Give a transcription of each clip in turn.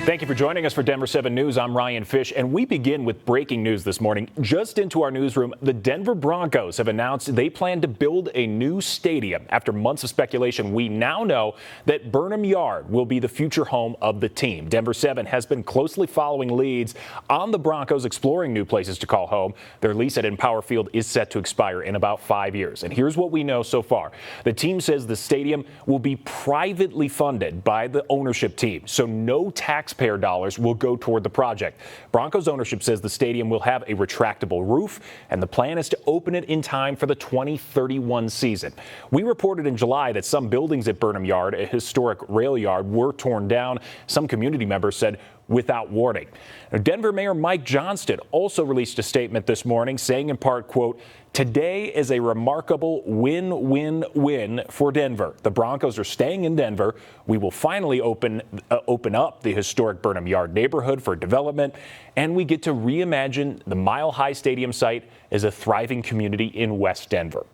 Thank you for joining us for Denver 7 News. I'm Ryan Fish, and we begin with breaking news this morning. Just into our newsroom, the Denver Broncos have announced they plan to build a new stadium. After months of speculation, we now know that Burnham Yard will be the future home of the team. Denver 7 has been closely following leads on the Broncos exploring new places to call home. Their lease at Empower Field is set to expire in about 5 years. And here's what we know so far. The team says the stadium will be privately funded by the ownership team, so no taxpayer dollars will go toward the project. Broncos ownership says the stadium will have a retractable roof, and the plan is to open it in time for the 2031 season. We reported in July that some buildings at Burnham Yard, a historic rail yard, were torn down. Some community members said without warning. Now, Denver Mayor Mike Johnston also released a statement this morning saying in part, quote, "Today is a remarkable win-win-win for Denver. The Broncos are staying in Denver. We will finally open up the historic Burnham Yard neighborhood for development, and we get to reimagine the Mile High Stadium site as a thriving community in West Denver."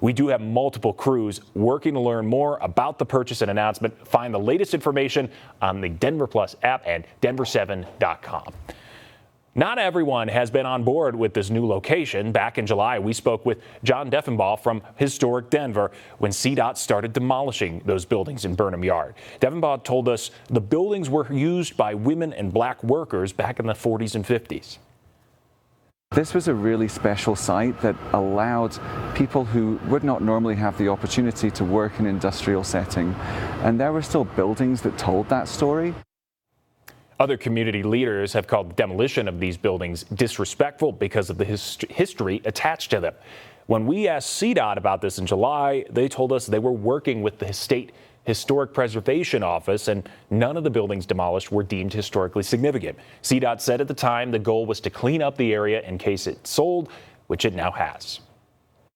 We do have multiple crews working to learn more about the purchase and announcement. Find the latest information on the Denver Plus app and denver7.com. Not everyone has been on board with this new location. Back in July, we spoke with John Deffenbaugh from Historic Denver when CDOT started demolishing those buildings in Burnham Yard. Deffenbaugh told us the buildings were used by women and black workers back in the 40s and 50s. This was a really special site that allowed people who would not normally have the opportunity to work in an industrial setting. And there were still buildings that told that story. Other community leaders have called the demolition of these buildings disrespectful because of the history attached to them. When we asked CDOT about this in July, they told us they were working with the State Historic Preservation Office, and none of the buildings demolished were deemed historically significant. CDOT said at the time the goal was to clean up the area in case it sold, which it now has.